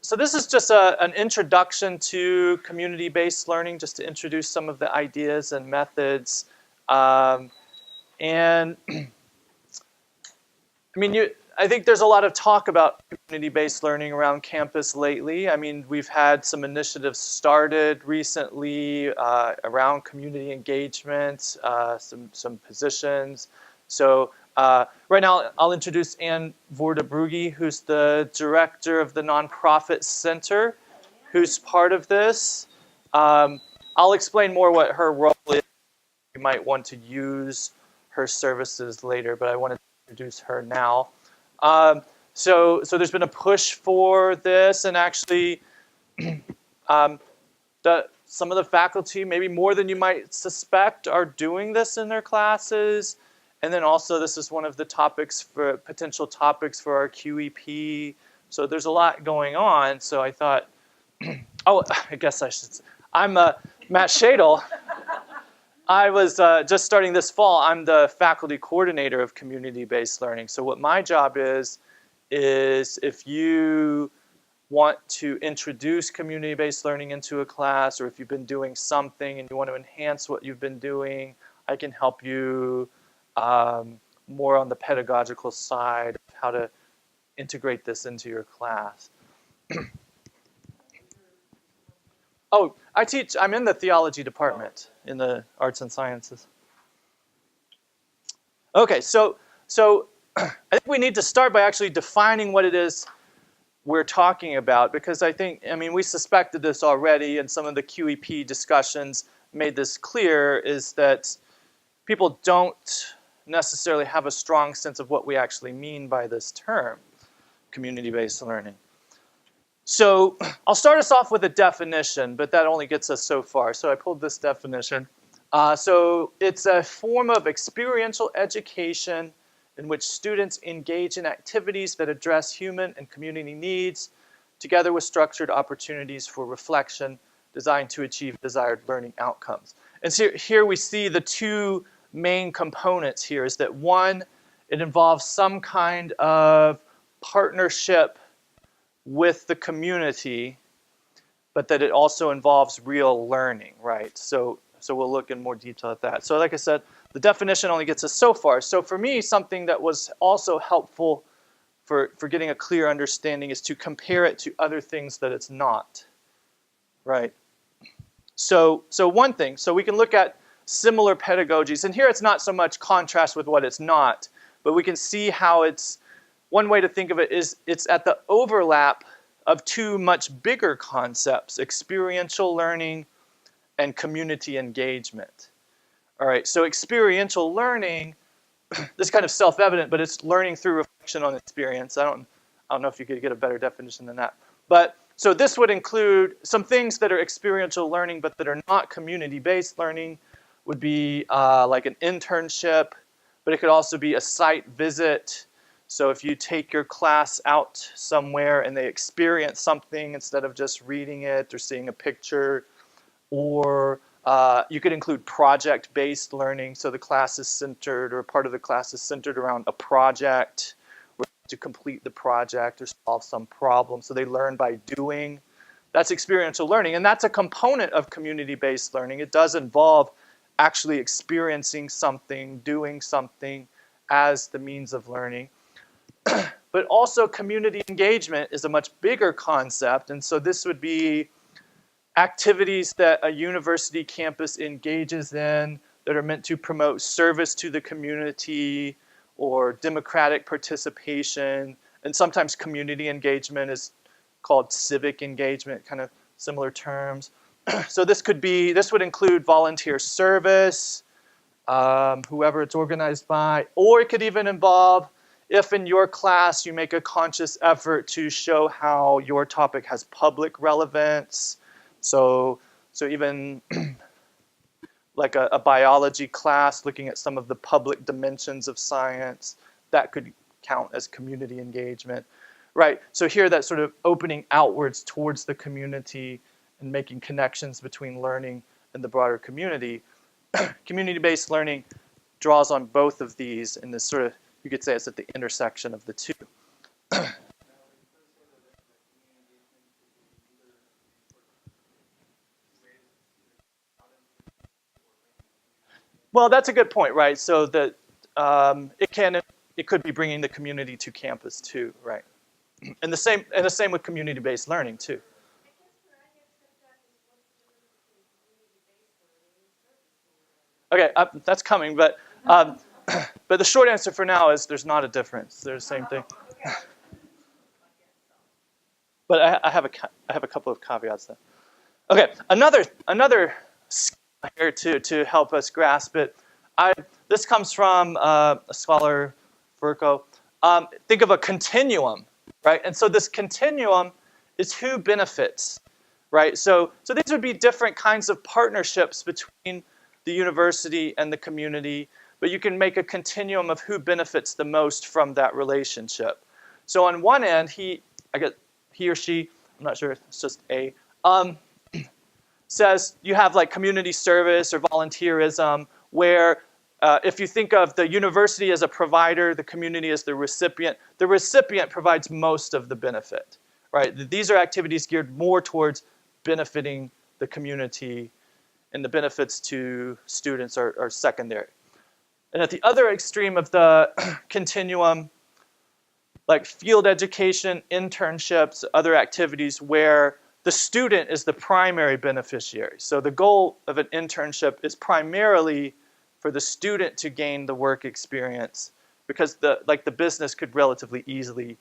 so this is just an introduction to community-based learning, just to introduce some of the ideas and methods. And I mean, I think there's a lot of talk about community-based learning around campus lately. I mean, we've had some initiatives started recently around community engagement, some positions. So right now, I'll introduce Anne Vordebrugge, who's the director of the Nonprofit Center, who's part of this. I'll explain more what her role is. You might want to use her services later, but I wanted to introduce her now. So there's been a push for this, and actually some of the faculty, maybe more than you might suspect, are doing this in their classes. And then also this is one of the potential topics for our QEP. So there's a lot going on. So I thought, oh, I guess I should, I'm Matt Shadle. I was just starting this fall. I'm the faculty coordinator of community-based learning. So what my job is if you want to introduce community-based learning into a class, or if you've been doing something and you want to enhance what you've been doing, I can help you more on the pedagogical side of how to integrate this into your class. Oh, I'm in the theology department in the arts and sciences. Okay, so I think we need to start by actually defining what it is we're talking about, because I mean, we suspected this already, and some of the QEP discussions made this clear, is that people don't necessarily have a strong sense of what we actually mean by this term, community-based learning. So I'll start us off with a definition, but that only gets us so far. So I pulled this definition. So it's a form of experiential education in which students engage in activities that address human and community needs, together with structured opportunities for reflection designed to achieve desired learning outcomes. And so here we see the two main components here, is that one, it involves some kind of partnership with the community, but that it also involves real learning, right? So we'll look in more detail at that. So like I said, the definition only gets us so far. So for me, something that was also helpful for getting a clear understanding is to compare it to other things that it's not, right? So one thing, so we can look at similar pedagogies, and here it's not so much contrast with what it's not, but we can see how it's, one way to think of it is it's at the overlap of two much bigger concepts, experiential learning and community engagement. All right, so experiential learning, this is kind of self-evident, but it's learning through reflection on experience. I don't know if you could get a better definition than that. But so this would include some things that are experiential learning but that are not community-based learning, would be like an internship, but it could also be a site visit. So if you take your class out somewhere and they experience something instead of just reading it or seeing a picture, or you could include project-based learning. So the class is centered, or part of the class is centered around a project, where you have to complete the project or solve some problem. So they learn by doing. That's experiential learning, and that's a component of community-based learning. It does involve actually experiencing something, doing something as the means of learning. But also community engagement is a much bigger concept, and so this would be activities that a university campus engages in that are meant to promote service to the community or democratic participation, and sometimes community engagement is called civic engagement, kind of similar terms. So this would include volunteer service, whoever it's organized by, or it could even involve, if in your class you make a conscious effort to show how your topic has public relevance. So even like a biology class looking at some of the public dimensions of science, that could count as community engagement. Right, so here that's sort of opening outwards towards the community and making connections between learning and the broader community. Community-based learning draws on both of these, and this sort of, you could say it's at the intersection of the two. Well, that's a good point, right? So that it could be bringing the community to campus too, right? And the same with community-based learning too. Okay, that's coming, but the short answer for now is there's not a difference. They're the same thing. But I have a couple of caveats there. Okay, another skill here to help us grasp it. This comes from a scholar, Furco. Think of a continuum, right? And so this continuum is who benefits, right? So these would be different kinds of partnerships between the university and the community, but you can make a continuum of who benefits the most from that relationship. So on one end, he or she, I'm not sure, it's just a, says you have like community service or volunteerism, where if you think of the university as a provider, the community as the recipient provides most of the benefit, right? These are activities geared more towards benefiting the community, and the benefits to students are secondary. And at the other extreme of the continuum, like field education, internships, other activities where the student is the primary beneficiary. So the goal of an internship is primarily for the student to gain the work experience, because the business could relatively easily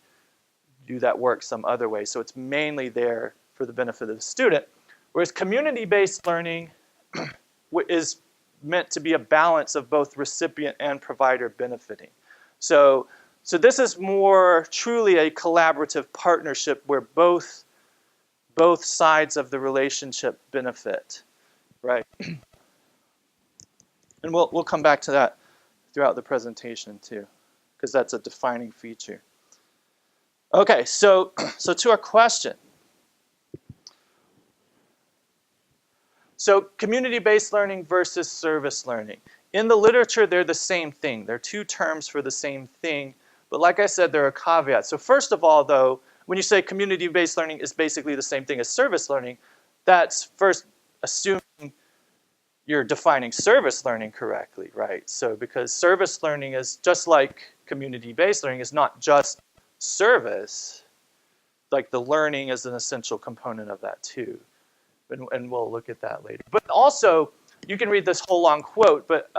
do that work some other way. So it's mainly there for the benefit of the student. Whereas community-based learning is meant to be a balance of both recipient and provider benefiting. So this is more truly a collaborative partnership where both sides of the relationship benefit, right? And we'll come back to that throughout the presentation too, because that's a defining feature. Okay, so to our question. So community-based learning versus service learning. In the literature, they're the same thing. They're two terms for the same thing. But like I said, there are caveats. So first of all, though, when you say community-based learning is basically the same thing as service learning, that's first assuming you're defining service learning correctly, right? So because service learning is just like community-based learning is not just service, like the learning is an essential component of that too. And we'll look at that later. But also, you can read this whole long quote, but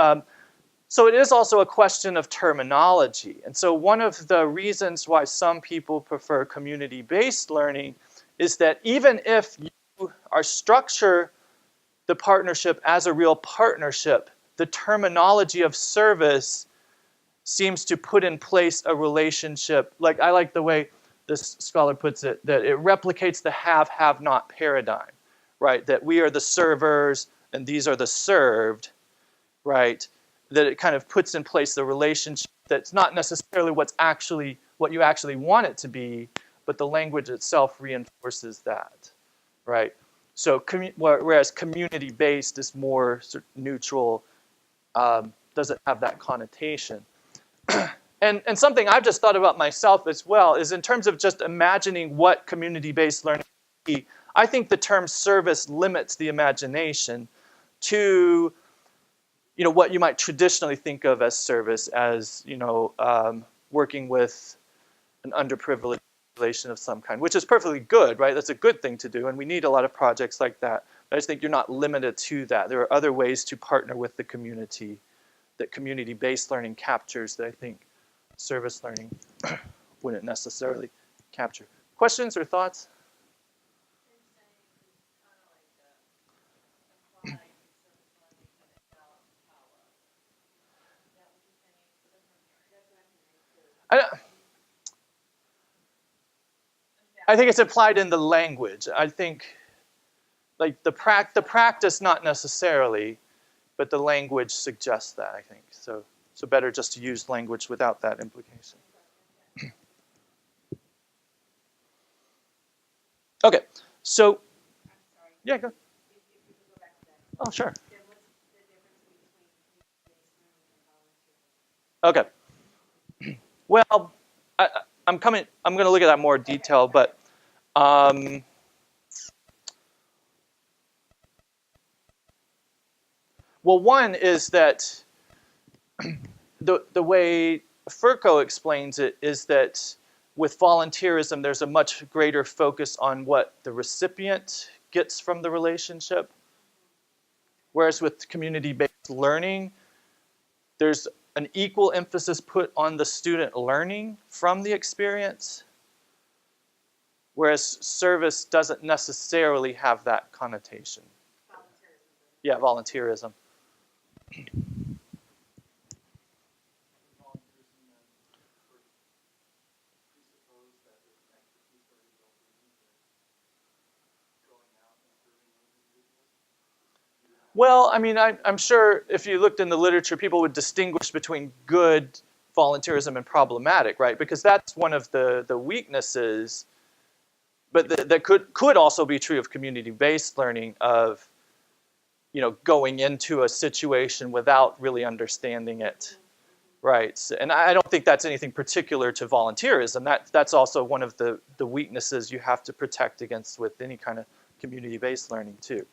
so it is also a question of terminology. And so one of the reasons why some people prefer community-based learning is that even if you are structure the partnership as a real partnership, the terminology of service seems to put in place a relationship. Like I like the way this scholar puts it, that it replicates the have-not paradigm, right? That we are the servers and these are the served, right? That it kind of puts in place the relationship that's not necessarily what you actually want it to be, but the language itself reinforces that, right? So whereas community-based is more sort of neutral, doesn't have that connotation. And something I've just thought about myself as well is in terms of just imagining what community-based learning would be, I think the term service limits the imagination to what you might traditionally think of as service, as working with an underprivileged population of some kind, which is perfectly good, right? That's a good thing to do, and we need a lot of projects like that. But I just think you're not limited to that. There are other ways to partner with the community that community-based learning captures that I think service learning wouldn't necessarily capture. Questions or thoughts? I think it's applied in the language. I think, like the practice not necessarily, but the language suggests that. I think so. So better just to use language without that implication. Okay, so yeah, go. Oh, sure. Okay. Well, I'm going to look at that more detail, but Well, one is that the way Furco explains it is that with volunteerism, there's a much greater focus on what the recipient gets from the relationship. Whereas with community-based learning, there's an equal emphasis put on the student learning from the experience, whereas service doesn't necessarily have that connotation. Volunteerism. Yeah, volunteerism. Well, I mean, I'm sure if you looked in the literature, people would distinguish between good volunteerism and problematic, right? Because that's one of the weaknesses, but that could also be true of community-based learning of, going into a situation without really understanding it, right? And I don't think that's anything particular to volunteerism. That's also one of the weaknesses you have to protect against with any kind of community-based learning too.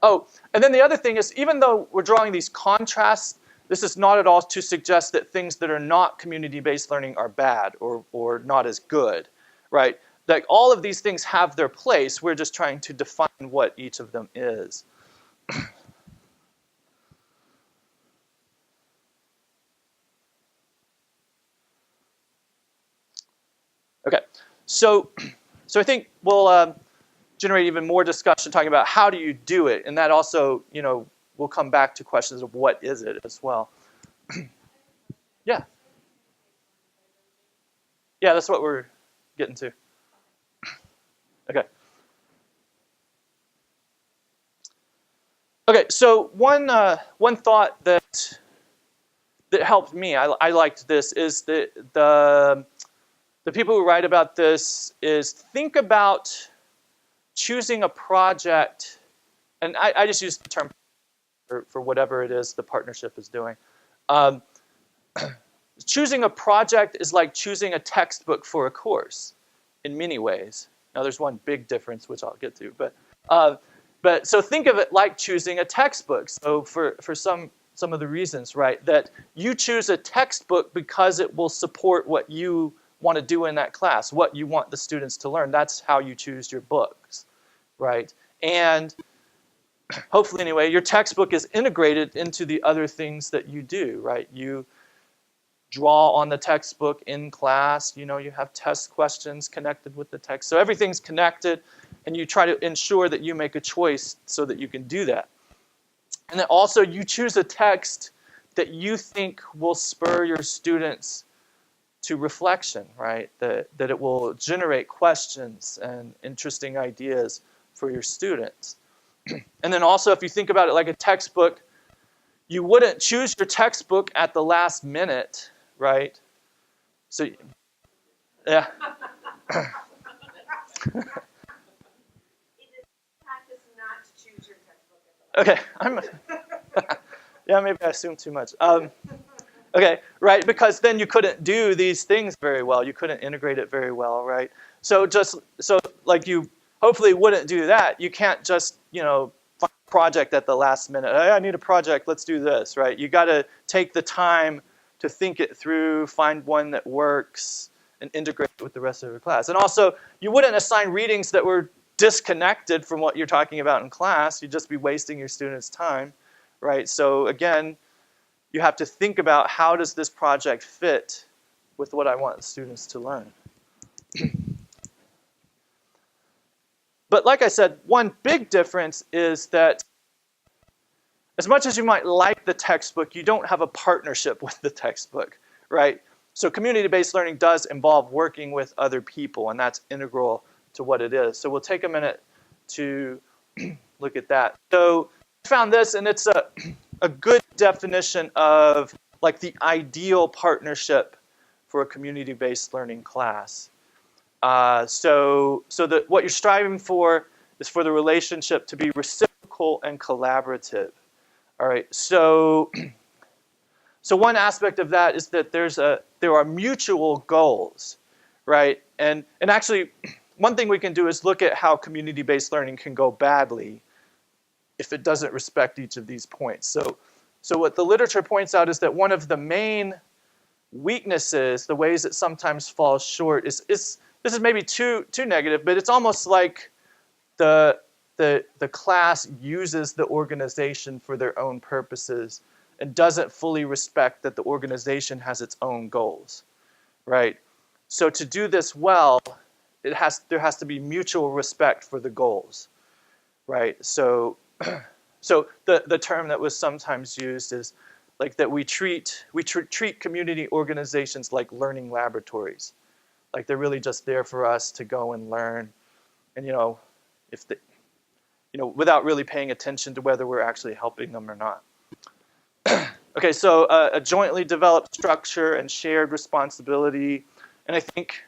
Oh, and then the other thing is, even though we're drawing these contrasts, this is not at all to suggest that things that are not community-based learning are bad or not as good, right? Like all of these things have their place. We're just trying to define what each of them is. Okay, so I think we'll generate even more discussion talking about how do you do it, and that also, we'll come back to questions of what is it as well. Yeah. Yeah, that's what we're getting to. Okay. Okay, so one thought that helped me, I liked this, is that the people who write about this is think about choosing a project, and I just use the term for whatever it is the partnership is doing. Choosing a project is like choosing a textbook for a course in many ways. Now there's one big difference which I'll get to, but so think of it like choosing a textbook. So for some of the reasons, right, that you choose a textbook because it will support what you want to do in that class, what you want the students to learn. That's how you choose your books, right? And hopefully, anyway, your textbook is integrated into the other things that you do, right? You draw on the textbook in class. You have test questions connected with the text. So everything's connected, and you try to ensure that you make a choice so that you can do that. And then also, you choose a text that you think will spur your students to reflection, right? That it will generate questions and interesting ideas for your students. And then also, if you think about it like a textbook, you wouldn't choose your textbook at the last minute, right? So, yeah. Okay, yeah, maybe I assumed too much. Okay, right, because then you couldn't do these things very well. You couldn't integrate it very well, right? So like you hopefully wouldn't do that. You can't just, find a project at the last minute. Hey, I need a project, let's do this, right? You got to take the time to think it through, find one that works, and integrate it with the rest of your class. And also, you wouldn't assign readings that were disconnected from what you're talking about in class. You'd just be wasting your students' time, right? So again, you have to think about how does this project fit with what I want the students to learn. But like I said, one big difference is that as much as you might like the textbook, you don't have a partnership with the textbook, right? So community-based learning does involve working with other people, and that's integral to what it is. So we'll take a minute to look at that. So I found this, and it's a good definition of like the ideal partnership for a community-based learning class. So what you're striving for is for the relationship to be reciprocal and collaborative. All right. So one aspect of that is that there are mutual goals, right? And actually, one thing we can do is look at how community-based learning can go badly. if it doesn't respect each of these points. So what the literature points out is that one of the main weaknesses, the ways it sometimes falls short, is this is maybe too negative, but it's almost like the class uses the organization for their own purposes and doesn't fully respect that the organization has its own goals, right? So to do this well, there has to be mutual respect for the goals, right? So the term that was sometimes used is like that we treat community organizations like learning laboratories, like they're really just there for us to go and learn, and without really paying attention to whether we're actually helping them or not. Okay, so a jointly developed structure and shared responsibility, and I think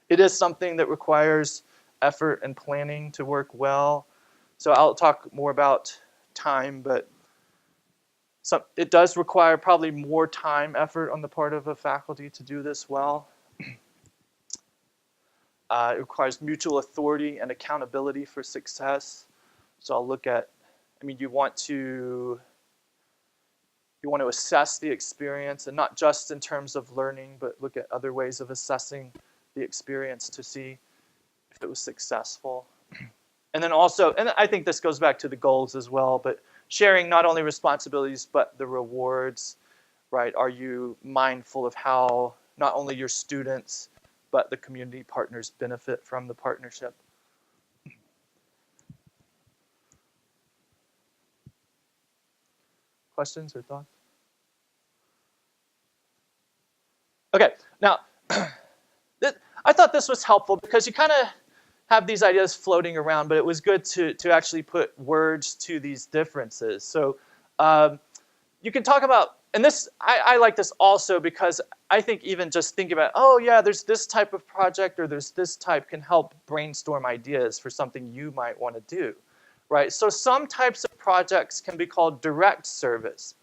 it is something that requires effort and planning to work well. So I'll talk more about time, but it does require probably more time, effort on the part of a faculty to do this well. It requires mutual authority and accountability for success. So I'll look at, you want to assess the experience, and not just in terms of learning, but look at other ways of assessing the experience to see if it was successful. And then also, and I think this goes back to the goals as well, but sharing not only responsibilities, but the rewards, right? Are you mindful of how not only your students, but the community partners benefit from the partnership? Questions or thoughts? Okay, now, I thought this was helpful because you kind of have these ideas floating around, but it was good to actually put words to these differences. So you can talk about, and this, I like this also because I think even just thinking about, oh yeah, there's this type of project or there's this type can help brainstorm ideas for something you might want to do, right? So some types of projects can be called direct service.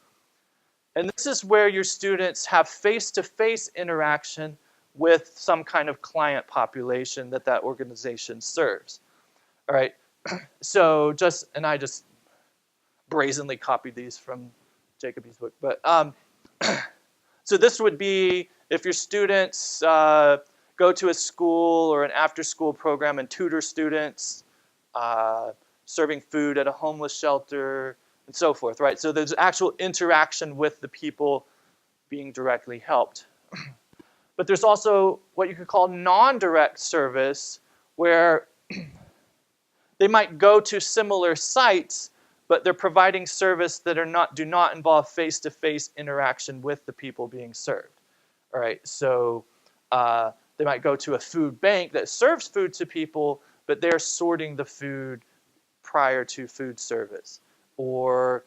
And this is where your students have face-to-face interaction with some kind of client population that organization serves. All right, so I just brazenly copied these from Jacoby's book, but so this would be if your students go to a school or an after-school program and tutor students, serving food at a homeless shelter, and so forth, right? So there's actual interaction with the people being directly helped. But there's also what you could call non-direct service, where they might go to similar sites, but they're providing service that do not involve face-to-face interaction with the people being served. All right, so they might go to a food bank that serves food to people, but they're sorting the food prior to food service. Or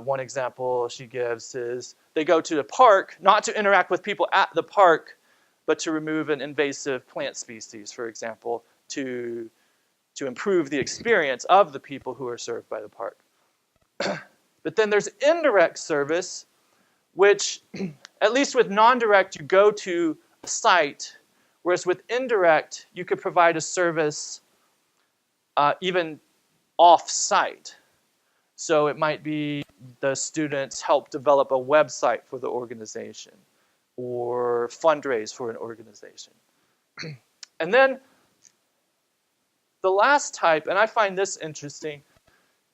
one example she gives is they go to the park, not to interact with people at the park, but to remove an invasive plant species, for example, to improve the experience of the people who are served by the park. But then there's indirect service, which, at least with non-direct, you go to a site, whereas with indirect, you could provide a service even off-site. So it might be the students help develop a website for the organization or fundraise for an organization. And then the last type, and I find this interesting,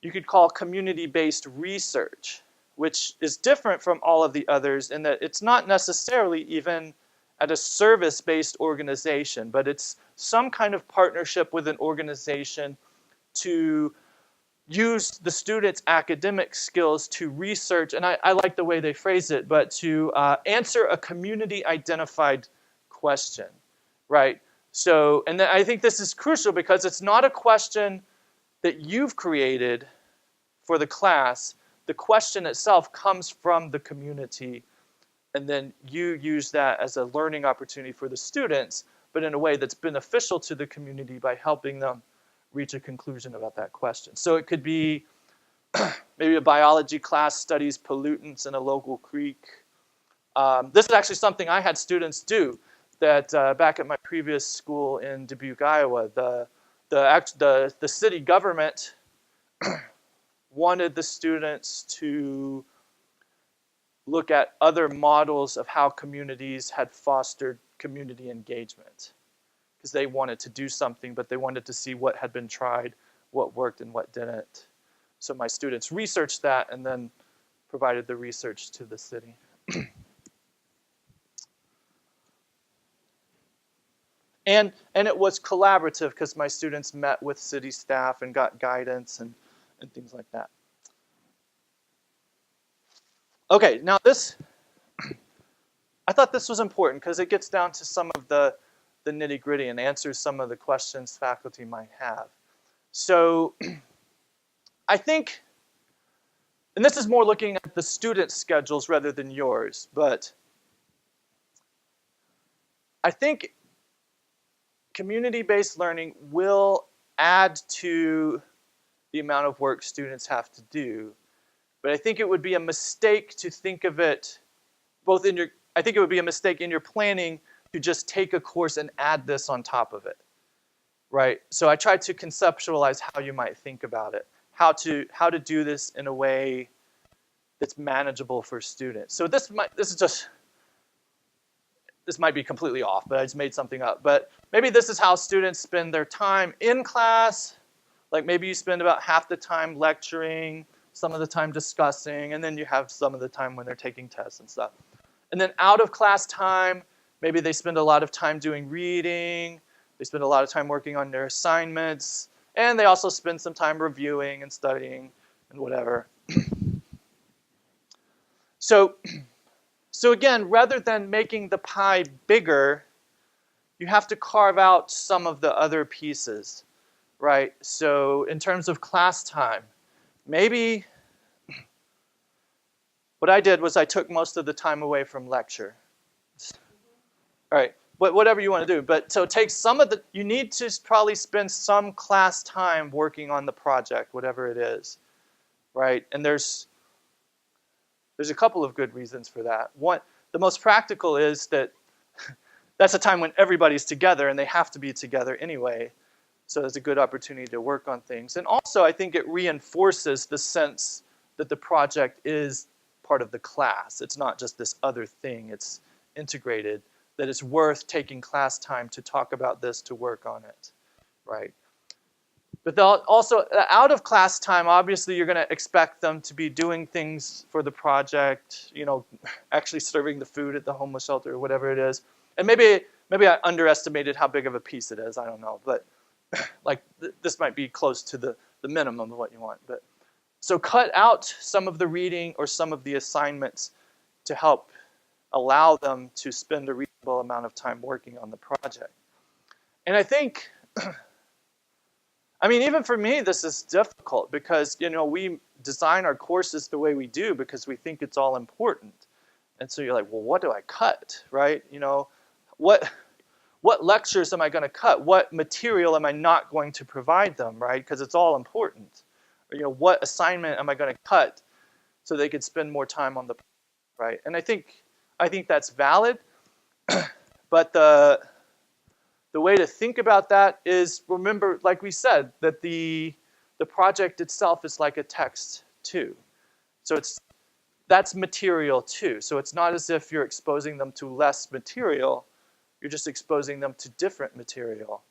you could call community-based research, which is different from all of the others in that it's not necessarily even at a service-based organization, but it's some kind of partnership with an organization to use the students' academic skills to research, and I like the way they phrase it, but to answer a community-identified question, right? So, and I think this is crucial because it's not a question that you've created for the class. The question itself comes from the community, and then you use that as a learning opportunity for the students, but in a way that's beneficial to the community by helping them reach a conclusion about that question. So it could be maybe a biology class studies pollutants in a local creek. This is actually something I had students do that back at my previous school in Dubuque, Iowa. The city government wanted the students to look at other models of how communities had fostered community engagement, because they wanted to do something, but they wanted to see what had been tried, what worked and what didn't. So my students researched that and then provided the research to the city. And it was collaborative because my students met with city staff and got guidance and things like that. Okay, now this, I thought this was important because it gets down to some of the nitty-gritty and answers some of the questions faculty might have. So I think, and this is more looking at the student schedules rather than yours, but I think community-based learning will add to the amount of work students have to do. But I think it would be a mistake to think of it both in your, I think it would be a mistake in your planning to just take a course and add this on top of it, right? So I tried to conceptualize how you might think about it, how to do this in a way that's manageable for students. So this might be completely off, but I just made something up. But maybe this is how students spend their time in class. Like maybe you spend about half the time lecturing, some of the time discussing, and then you have some of the time when they're taking tests and stuff. And then out of class time, maybe they spend a lot of time doing reading, they spend a lot of time working on their assignments, and they also spend some time reviewing and studying and whatever. So again, rather than making the pie bigger, you have to carve out some of the other pieces, right? So in terms of class time, maybe what I did was I took most of the time away from lecture. All right, whatever you want to do. But so take some of the, you need to probably spend some class time working on the project, whatever it is, right? And there's a couple of good reasons for that. One, the most practical is that that's a time when everybody's together and they have to be together anyway. So it's a good opportunity to work on things. And also I think it reinforces the sense that the project is part of the class. It's not just this other thing, it's integrated, that it's worth taking class time to talk about this, to work on it, right? But also, out of class time, obviously you're going to expect them to be doing things for the project, you know, actually serving the food at the homeless shelter or whatever it is. And maybe I underestimated how big of a piece it is, I don't know. But like this might be close to the minimum of what you want. But so cut out some of the reading or some of the assignments to help allow them to spend a reasonable amount of time working on the project. And I think, I mean, even for me, this is difficult because, you know, we design our courses the way we do because we think it's all important. And so you're like, well, what do I cut, right? You know, what lectures am I going to cut? What material am I not going to provide them, right? Because it's all important. Or, you know, what assignment am I going to cut so they could spend more time on the project, right? And I think that's valid, but the way to think about that is, remember, like we said, that the project itself is like a text too. So that's material too. So it's not as if you're exposing them to less material, you're just exposing them to different material,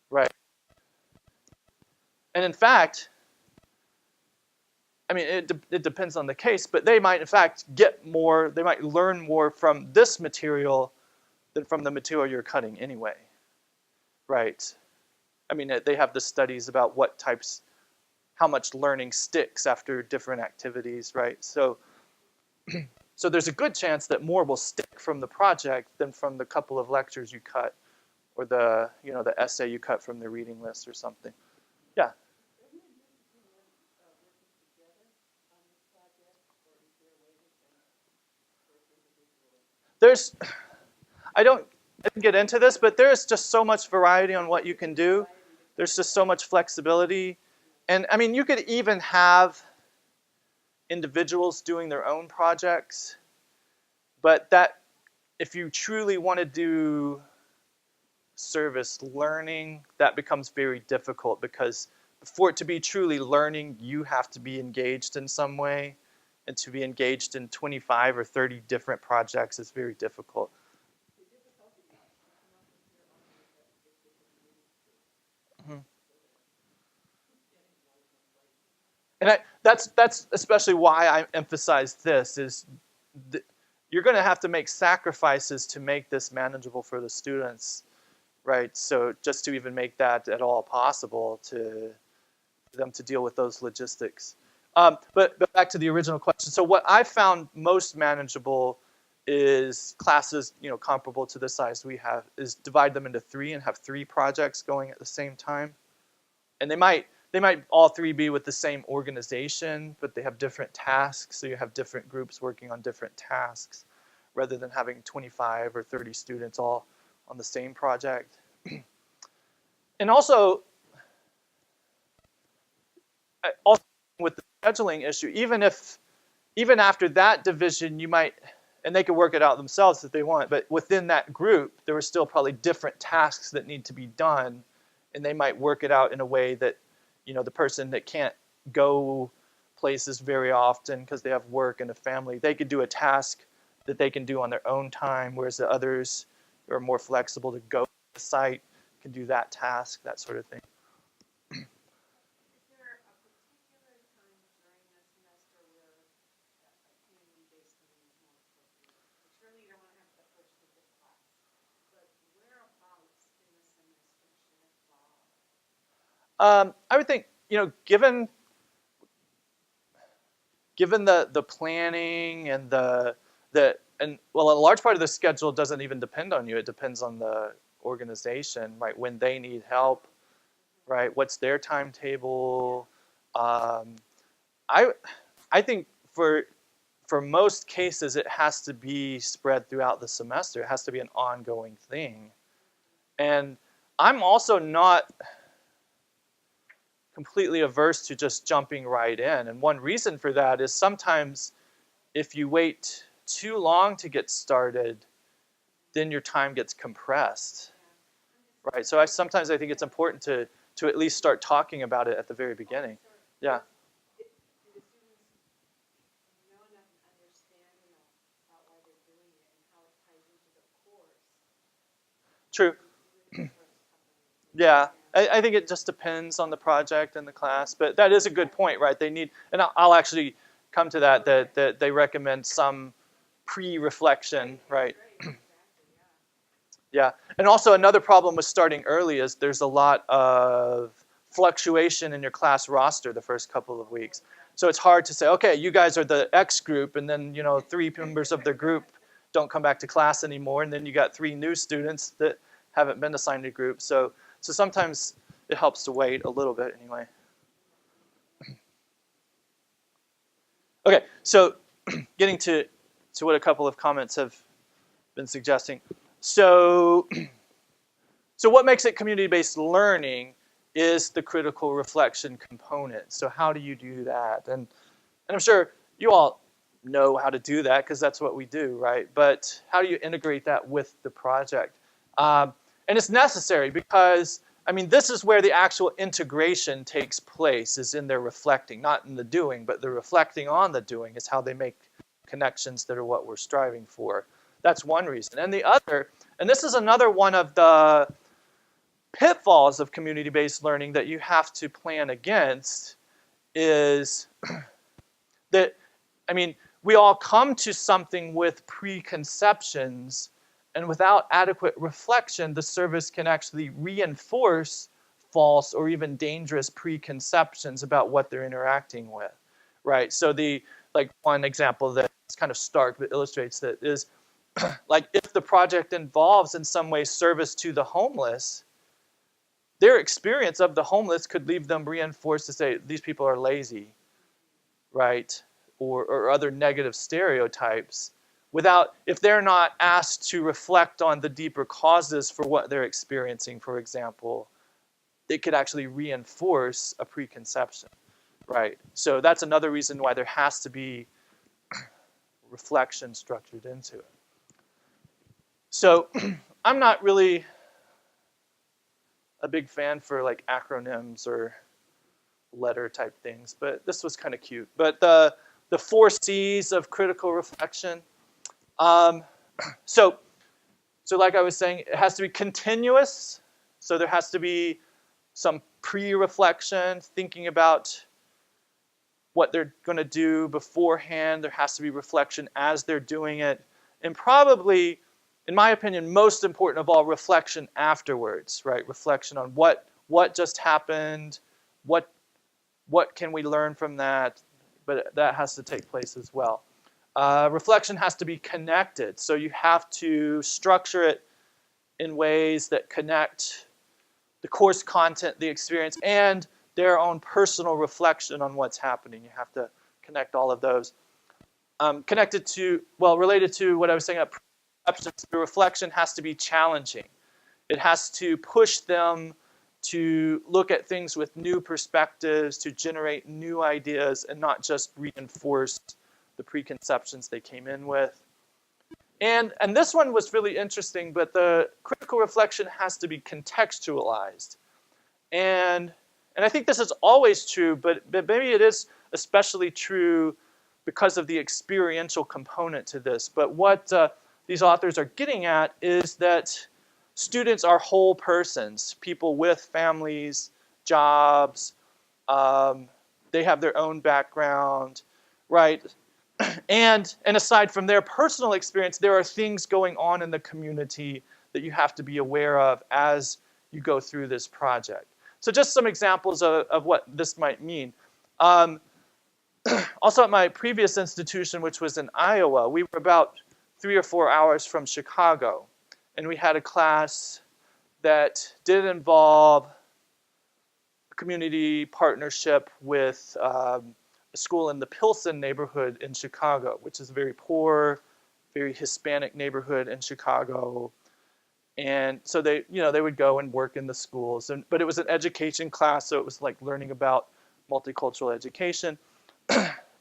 right? And in fact, I mean, it depends on the case, but they might in fact get more, they might learn more from this material than from the material you're cutting anyway. Right. I mean, they have the studies about what types, how much learning sticks after different activities, right? So there's a good chance that more will stick from the project than from the couple of lectures you cut or the essay you cut from the reading list or something. Yeah. I didn't get into this, but there's just so much variety on what you can do. There's just so much flexibility. And I mean, you could even have individuals doing their own projects, but that, if you truly want to do service learning, that becomes very difficult because for it to be truly learning, you have to be engaged in some way. And to be engaged in 25 or 30 different projects is very difficult. Mhm. And that's especially why I emphasize this is you're going to have to make sacrifices to make this manageable for the students, right? So just to even make that at all possible to them to deal with those logistics. But back to the original question. So what I found most manageable is classes, comparable to the size we have, is divide them into three and have three projects going at the same time. And they might all three be with the same organization, but they have different tasks. So you have different groups working on different tasks rather than having 25 or 30 students all on the same project. And also with the scheduling issue, even after that division, you might, and they can work it out themselves if they want, but within that group, there were still probably different tasks that need to be done, and they might work it out in a way that, the person that can't go places very often because they have work and a family, they could do a task that they can do on their own time, whereas the others who are more flexible to go to the site can do that task, that sort of thing. I would think, given the planning and and a large part of the schedule doesn't even depend on you. It depends on the organization, right? When they need help, right? What's their timetable? I I think for most cases, it has to be spread throughout the semester. It has to be an ongoing thing. And I'm also not completely averse to just jumping right in. And one reason for that is sometimes if you wait too long to get started, then your time gets compressed, right? So sometimes I think it's important to at least start talking about it at the very beginning. Yeah. True. Yeah. I think it just depends on the project and the class, but that is a good point, right? They need, and I'll actually come to that they recommend some pre-reflection, right? Yeah, and also another problem with starting early is there's a lot of fluctuation in your class roster the first couple of weeks. So it's hard to say, okay, you guys are the X group, and then 3 members of the group don't come back to class anymore, and then you got 3 new students that haven't been assigned a group. So sometimes it helps to wait a little bit anyway. Okay, so getting to what a couple of comments have been suggesting. So what makes it community-based learning is the critical reflection component. So how do you do that? And I'm sure you all know how to do that because that's what we do, right? But how do you integrate that with the project? And it's necessary because, this is where the actual integration takes place, is in their reflecting, not in the doing, but the reflecting on the doing is how they make connections that are what we're striving for. That's one reason. And the other, and this is another one of the pitfalls of community-based learning that you have to plan against, is that, we all come to something with preconceptions, and without adequate reflection, the service can actually reinforce false or even dangerous preconceptions about what they're interacting with, right? So one example that's kind of stark but illustrates that is, if the project involves in some way service to the homeless, their experience of the homeless could leave them reinforced to say these people are lazy, right? Or other negative stereotypes, if they're not asked to reflect on the deeper causes for what they're experiencing, for example, it could actually reinforce a preconception, right? So that's another reason why there has to be reflection structured into it. So I'm not really a big fan for acronyms or letter type things, but this was kind of cute. But the 4 C's of critical reflection. So like I was saying, it has to be continuous. So there has to be some pre-reflection, thinking about what they're going to do beforehand. There has to be reflection as they're doing it. And probably, in my opinion, most important of all, reflection afterwards, right? Reflection on what just happened, what can we learn from that, but that has to take place as well. Reflection has to be connected, so you have to structure it in ways that connect the course content, the experience, and their own personal reflection on what's happening. You have to connect all of those. Related to what I was saying about perceptions, the reflection has to be challenging. It has to push them to look at things with new perspectives, to generate new ideas, and not just reinforce the preconceptions they came in with. And this one was really interesting, but the critical reflection has to be contextualized. And I think this is always true, but maybe it is especially true because of the experiential component to this. But what these authors are getting at is that students are whole persons, people with families, jobs, they have their own background, right? And aside from their personal experience, there are things going on in the community that you have to be aware of as you go through this project. So just some examples of what this might mean. Also at my previous institution, which was in Iowa, we were about 3 or 4 hours from Chicago. And we had a class that did involve a community partnership with a school in the Pilsen neighborhood in Chicago, which is a very poor, very Hispanic neighborhood in Chicago. And so they would go and work in the schools. But it was an education class, so it was like learning about multicultural education.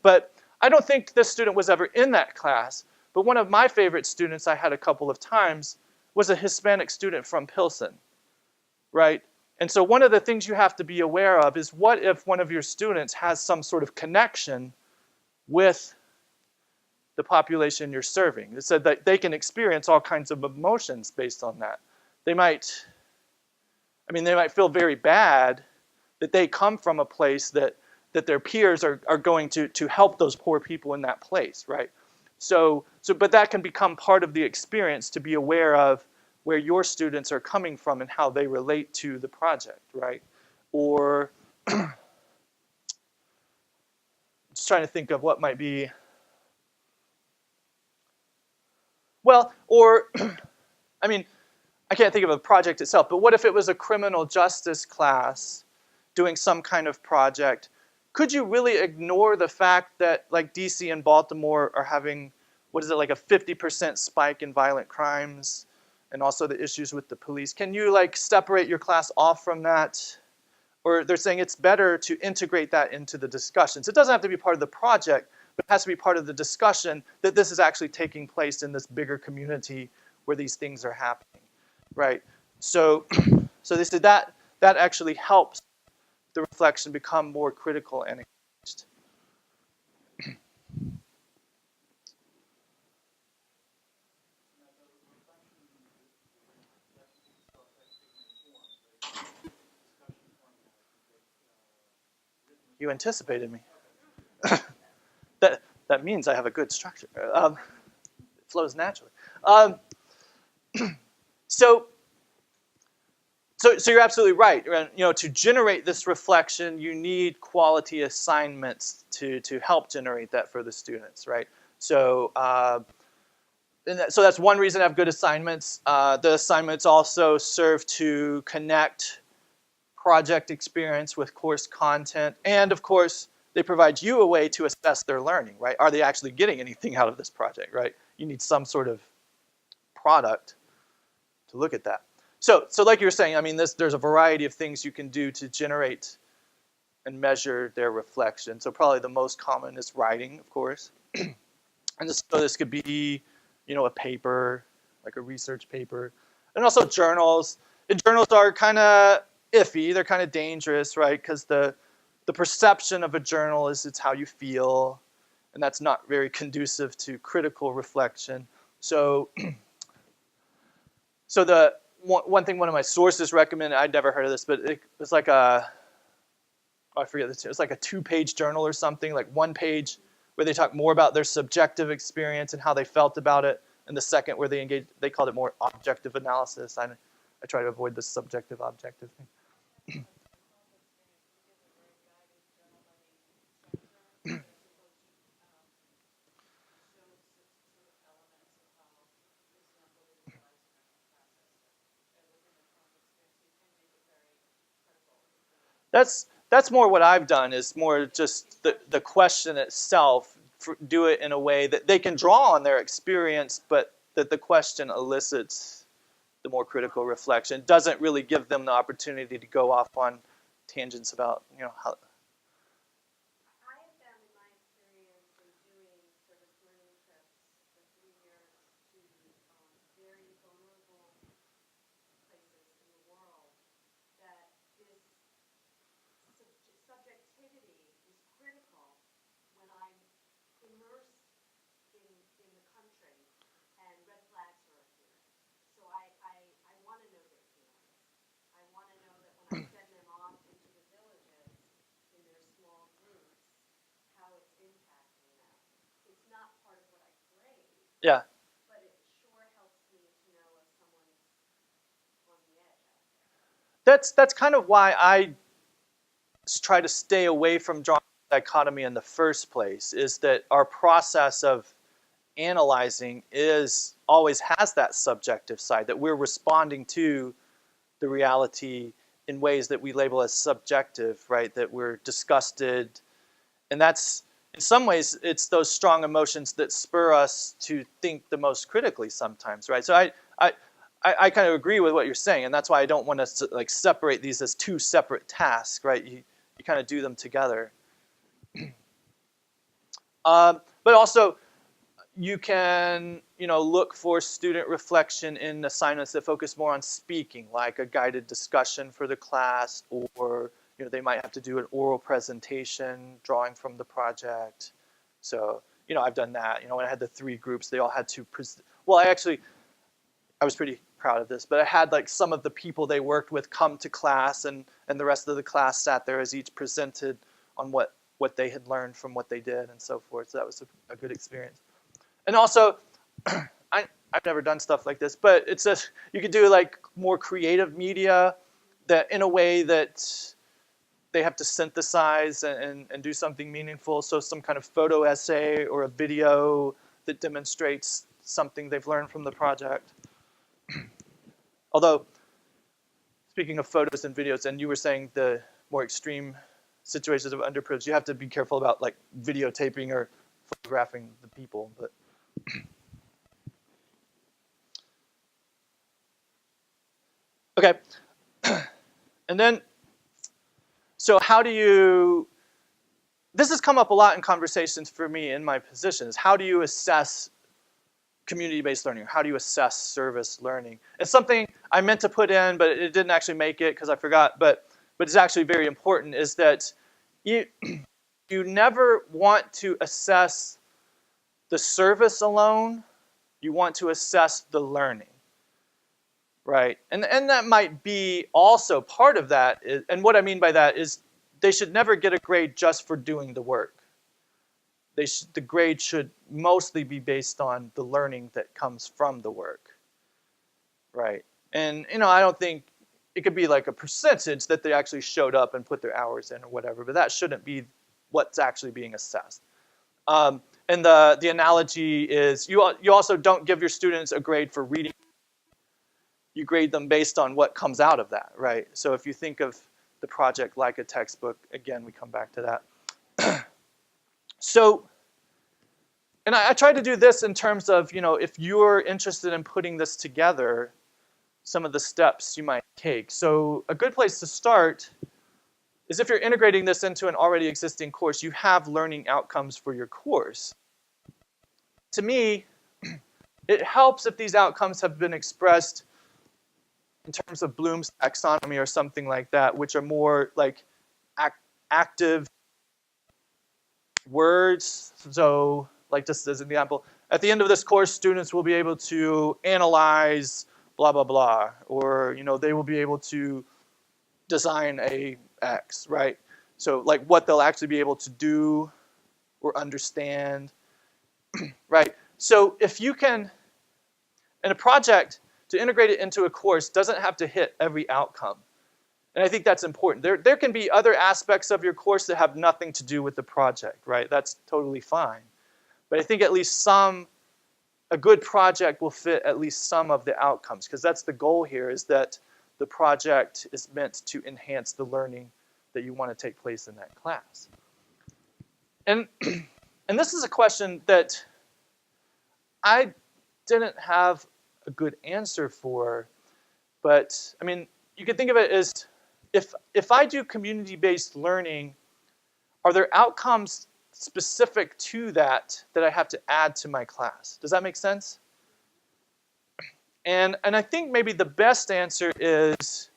But I don't think this student was ever in that class. But one of my favorite students I had a couple of times was a Hispanic student from Pilsen, right? And so one of the things you have to be aware of is, what if one of your students has some sort of connection with the population you're serving? It said that they can experience all kinds of emotions based on that. They might feel very bad that they come from a place that their peers are going to help those poor people in that place, right? But that can become part of the experience, to be aware of where your students are coming from and how they relate to the project, right? Or just trying to think of what might be. Well, or, I can't think of a project itself, but what if it was a criminal justice class doing some kind of project? Could you really ignore the fact that, like, DC and Baltimore are having, like a 50% spike in violent crimes, and also the issues with the police? Can you, like, separate your class off from that? Or they're saying it's better to integrate that into the discussions. It doesn't have to be part of the project, but it has to be part of the discussion that this is actually taking place in this bigger community where these things are happening, right? So they said that actually helps the reflection become more critical and engaged. You anticipated me. That means I have a good structure. It flows naturally. So you're absolutely right. To generate this reflection, you need quality assignments to help generate that for the students, right? So that's one reason to have good assignments. The assignments also serve to connect project experience with course content, and of course, they provide you a way to assess their learning, right? Are they actually getting anything out of this project, right? You need some sort of product to look at that. So like you were saying, there's a variety of things you can do to generate and measure their reflection. So probably the most common is writing, of course. And this could be, a paper, like a research paper. And also journals. And journals are kind of iffy. They're kind of dangerous, right? Because the perception of a journal is it's how you feel, and that's not very conducive to critical reflection. So, so the one thing one of my sources recommended, I'd never heard of this, but it was like a, oh, I forget this, it was like a 2-page journal or something, like one page where they talk more about their subjective experience and how they felt about it, and the second where they engaged, they called it more objective analysis. I try to avoid the subjective objective thing. That's more what I've done, is more just the question itself, do it in a way that they can draw on their experience, but that the question elicits the more critical reflection. Doesn't really give them the opportunity to go off on tangents about, how. I have found in my experience in doing service learning trips for 3 years to very vulnerable places in the world that this subjectivity is critical when I'm immersed in the country and red flags are appearing. So I want to know their feelings. I want to know that when I send them off into the villages in their small groups, how it's impacting them. It's not part of what I grade, Yeah. but it sure helps me to know if someone's on the edge out there. That's kind of why I try to stay away from drawing dichotomy in the first place, is that our process of analyzing always has that subjective side, that we're responding to the reality in ways that we label as subjective, right? That we're disgusted, and that's, in some ways, it's those strong emotions that spur us to think the most critically sometimes, right? So I kind of agree with what you're saying, and that's why I don't want us to like separate these as two separate tasks, right? You kind of do them together. But also, you can, look for student reflection in assignments that focus more on speaking, like a guided discussion for the class, or they might have to do an oral presentation, drawing from the project. So, I've done that. When I had the 3 groups, they all had to present. Well, I was pretty proud of this, but I had like some of the people they worked with come to class, and the rest of the class sat there as each presented on what they had learned from what they did and so forth. So that was a good experience. And also, I've never done stuff like this, but it's you could do like more creative media that in a way that they have to synthesize and do something meaningful. So some kind of photo essay or a video that demonstrates something they've learned from the project. Although, speaking of photos and videos, and you were saying the more extreme situations of underprivileged, you have to be careful about like videotaping or photographing the people. But okay, and then, so how do you, this has come up a lot in conversations for me in my positions. How do you assess community-based learning? How do you assess service learning? It's something I meant to put in, but it didn't actually make it because I forgot, but it's actually very important, is that you never want to assess the service alone. You want to assess the learning, right? And that might be also part of that. And what I mean by that is they should never get a grade just for doing the work. The grade should mostly be based on the learning that comes from the work, right? And I don't think it could be like a percentage that they actually showed up and put their hours in or whatever, but that shouldn't be what's actually being assessed. And the analogy is you also don't give your students a grade for reading. You grade them based on what comes out of that, right? So if you think of the project like a textbook, again, we come back to that. So, and I try to do this in terms of, if you're interested in putting this together, some of the steps you might take. So a good place to start is if you're integrating this into an already existing course, you have learning outcomes for your course. To me, it helps if these outcomes have been expressed in terms of Bloom's taxonomy or something like that, which are more like active words. So, like just as an example, at the end of this course, students will be able to analyze blah, blah, blah, or, they will be able to design a X, right? So, like what they'll actually be able to do or understand, right? So, if you can, in a project, to integrate it into a course doesn't have to hit every outcome. And I think that's important. There can be other aspects of your course that have nothing to do with the project, right? That's totally fine. But I think at least a good project will fit at least some of the outcomes, because that's the goal here, is that the project is meant to enhance the learning that you want to take place in that class. And, and this is a question that I didn't have a good answer for, but I mean, you can think of it as if I do community-based learning, are there outcomes specific to that I have to add to my class? Does that make sense? And I think maybe the best answer is,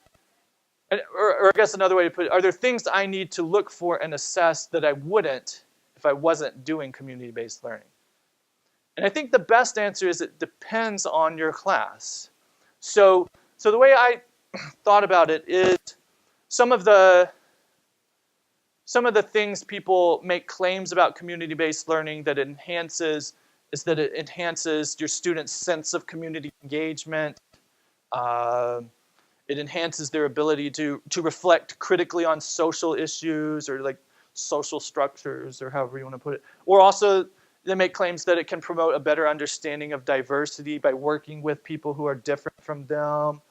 or I guess another way to put it, are there things I need to look for and assess that I wouldn't if I wasn't doing community-based learning? And I think the best answer is it depends on your class. So the way I thought about it is some of the things people make claims about community-based learning that it enhances is that it enhances your students' sense of community engagement. It enhances their ability to reflect critically on social issues or like social structures or however you want to put it. Or also they make claims that it can promote a better understanding of diversity by working with people who are different from them,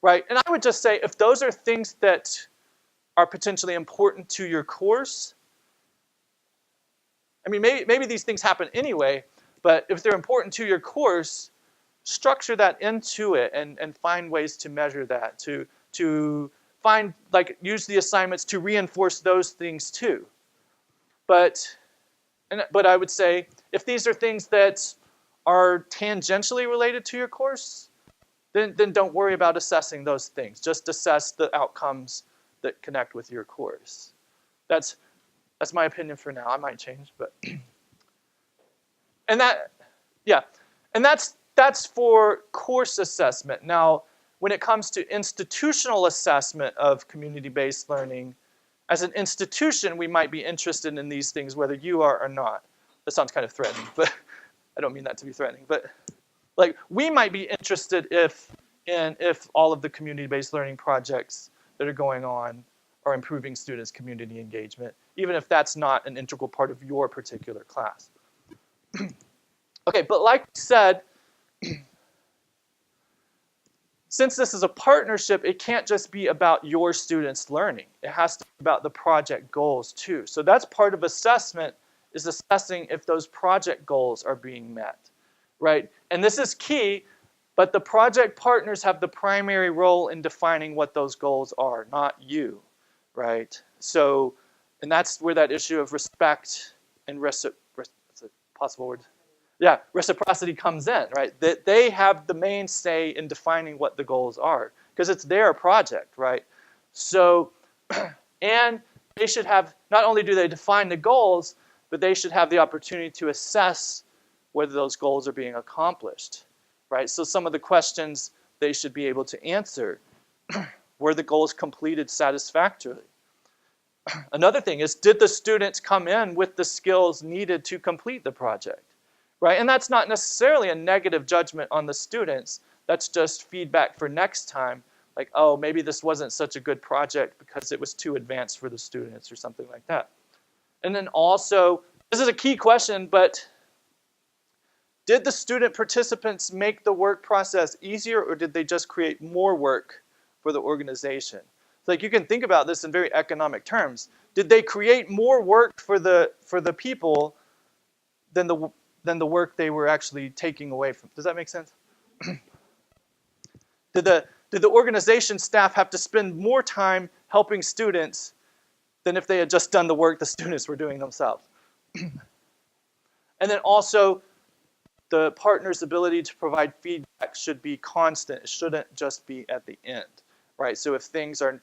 right? And I would just say if those are things that are potentially important to your course, I mean, maybe these things happen anyway, but if they're important to your course, structure that into it and find ways to measure that, to find, like, use the assignments to reinforce those things too. But I would say if these are things that are tangentially related to your course, then don't worry about assessing those things. Just assess the outcomes that connect with your course. That's my opinion for now. I might change, but and that's for course assessment. Now, when it comes to institutional assessment of community-based learning, as an institution, we might be interested in these things whether you are or not. That sounds kind of threatening, but I don't mean that to be threatening. But like we might be interested if all of the community-based learning projects that are going on are improving students' community engagement, even if that's not an integral part of your particular class. Okay, but like I said, since this is a partnership, it can't just be about your students' learning. It has to be about the project goals too. So that's part of assessment, is assessing if those project goals are being met, right? And this is key, but the project partners have the primary role in defining what those goals are, not you, right? So, and that's where that issue of respect and reciprocity comes in, right? That they have the main say in defining what the goals are, because it's their project, right? So, and they should have, not only do they define the goals, but they should have the opportunity to assess whether those goals are being accomplished, right? So some of the questions they should be able to answer, were the goals completed satisfactorily? Another thing is, did the students come in with the skills needed to complete the project? Right? And that's not necessarily a negative judgment on the students. That's just feedback for next time. Like, oh, maybe this wasn't such a good project because it was too advanced for the students or something like that. And then also, this is a key question, but did the student participants make the work process easier, or did they just create more work for the organization? Like, you can think about this in very economic terms. Did they create more work for the people than the work they were actually taking away from? Does that make sense? Did the organization staff have to spend more time helping students than if they had just done the work the students were doing themselves? And then also, the partner's ability to provide feedback should be constant. It shouldn't just be at the end, right? So if things are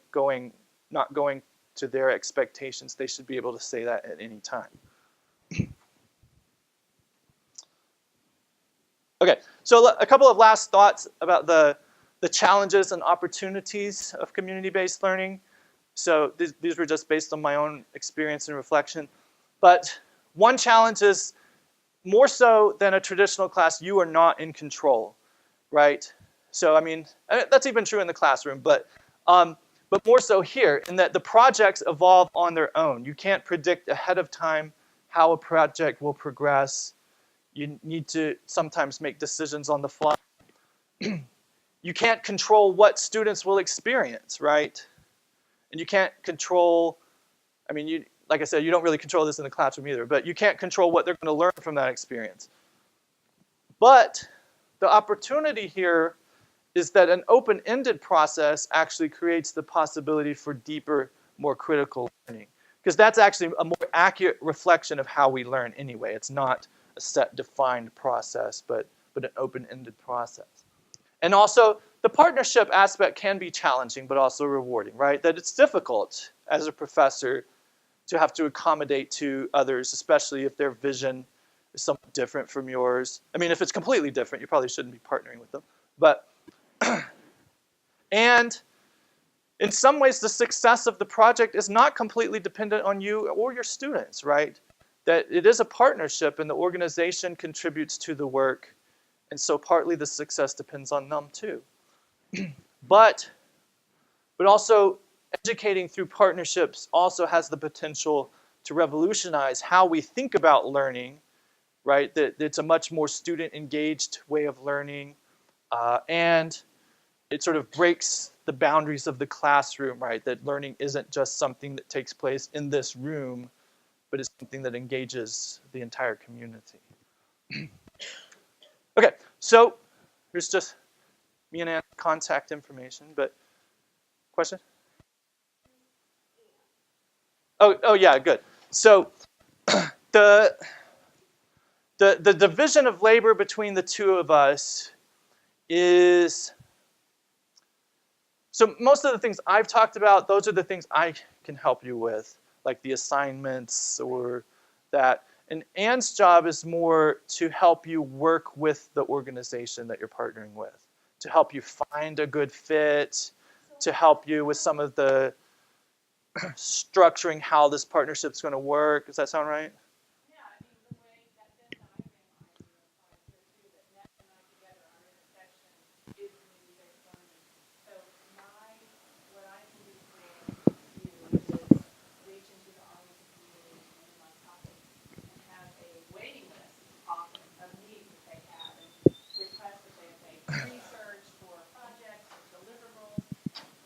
not going to their expectations, they should be able to say that at any time. Okay, so a couple of last thoughts about the challenges and opportunities of community-based learning. So these were just based on my own experience and reflection. But one challenge is, more so than a traditional class, you are not in control, right? So I mean, that's even true in the classroom, but more so here, in that the projects evolve on their own. You can't predict ahead of time how a project will progress. You need to sometimes make decisions on the fly. You can't control what students will experience, right? And you can't control, I mean, like I said, you don't really control this in the classroom either, but you can't control what they're going to learn from that experience. But the opportunity here is that an open-ended process actually creates the possibility for deeper, more critical learning. Because that's actually a more accurate reflection of how we learn anyway. It's not a set defined process, but an open-ended process. And also, the partnership aspect can be challenging, but also rewarding, right? That it's difficult as a professor to have to accommodate to others, especially if their vision is somewhat different from yours. I mean, if it's completely different, you probably shouldn't be partnering with them. But, and in some ways, the success of the project is not completely dependent on you or your students, right? That it is a partnership and the organization contributes to the work. And so partly the success depends on them too. But also educating through partnerships also has the potential to revolutionize how we think about learning, right? That it's a much more student-engaged way of learning, and it sort of breaks the boundaries of the classroom, right? That learning isn't just something that takes place in this room, but it's something that engages the entire community. Okay, so here's just me and Anne's contact information, but question? Oh yeah, good. So the division of labor between the two of us is, so most of the things I've talked about, those are the things I can help you with, like the assignments or that. And Anne's job is more to help you work with the organization that you're partnering with, to help you find a good fit, to help you with some of the structuring how this partnership is going to work. Does that sound right? Yeah, I mean, the way that diagram idea applies here too, that Matt and I together, our intersection is community-based learning. So what I can do for you is reach into the Arlington community and the nonprofit and have a waiting list often of needs that they have and requests that they have made research for projects or deliverables.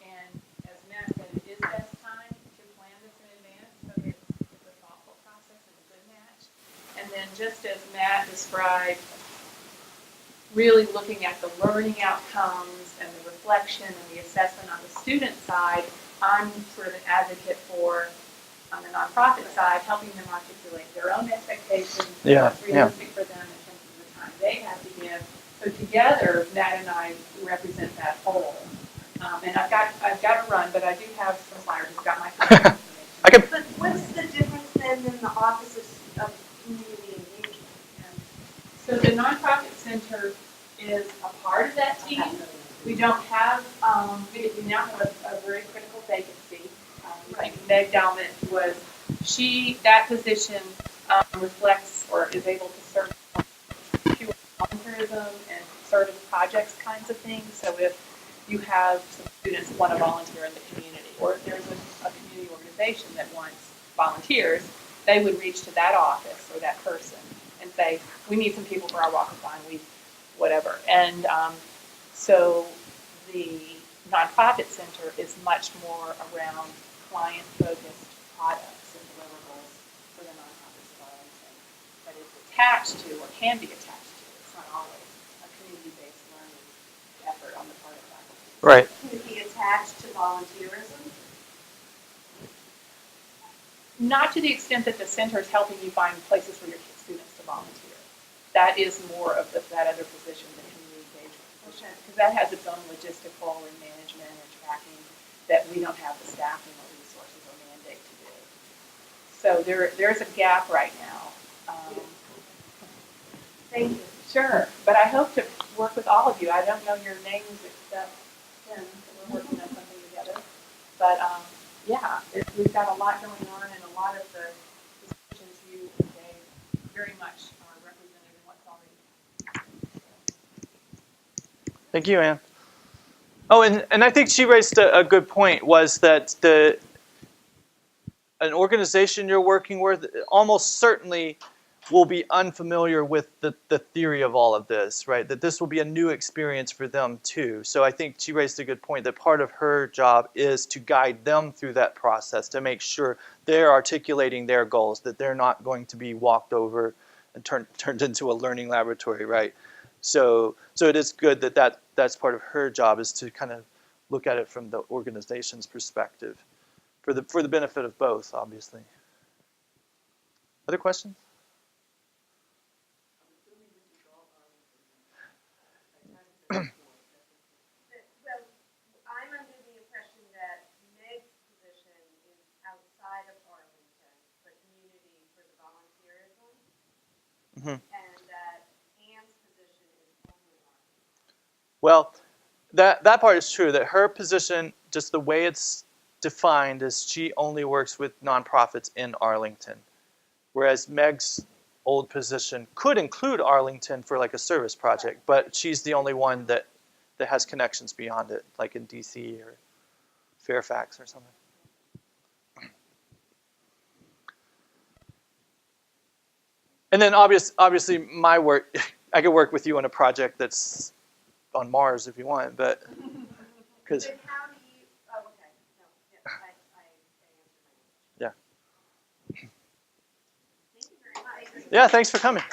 And as Matt said, it is best time to plan this in advance so that it's a thoughtful process and a good match. And then just as Matt described, really looking at the learning outcomes and the reflection and the assessment on the student side, I'm sort of an advocate for, on the nonprofit side, helping them articulate their own expectations, what's realistic for them in terms of the time they have to give. So together, Matt and I represent that whole. And I've got to run, but I do have some flyers. I've got my information. But what's the difference then in the Office of Community Engagement? So the nonprofit center is a part of that team. We don't have, we now have a very critical vacancy. Right. Meg Dalman that position reflects or is able to serve pure volunteerism and service projects kinds of things. So if you have some students who want to volunteer in the community, or if there's a community organization that wants volunteers, they would reach to that office or that person and say, we need some people for our walk-a-thon, whatever. And so the nonprofit center is much more around client-focused products and deliverables for the nonprofits of Arlington, but it's attached to or can be attached to. It's not always a community-based learning effort on the part of faculty. Right. Can it be attached to volunteerism? Not to the extent that the center is helping you find places for your students to volunteer. That is more of that other position, the community engagement position, because that has its own logistical and management and tracking that we don't have the staffing or resources or mandate So there's a gap right now. Thank you. Sure, but I hope to work with all of you. I don't know your names except Tim, so we're working on something together. But yeah, we've got a lot going on, and a lot of the decisions you and Dave very much are represented in what's already. Thank you, Anne. Oh, and I think she raised a good point, was that an organization you're working with almost certainly will be unfamiliar with the theory of all of this, right? That this will be a new experience for them too. So I think she raised a good point that part of her job is to guide them through that process, to make sure they're articulating their goals, that they're not going to be walked over and turned into a learning laboratory, right? So it is good that that's part of her job, is to kind of look at it from the organization's perspective, for the benefit of both, obviously. Other questions? Well, I'm under the impression that Meg's position is outside of Arlington, but community for the volunteerism, Mm-hmm. and that Anne's position is only Arlington. Well, that part is true, that her position, just the way it's defined, is she only works with nonprofits in Arlington. Whereas Meg's old position could include Arlington for like a service project, but she's the only one that has connections beyond it, like in DC or Fairfax or something. And then obviously my work, I could work with you on a project that's on Mars if you want, but because But how do you, oh, okay, no, yeah, I answered my question. yeah. Thank you very much. Yeah, thanks for coming.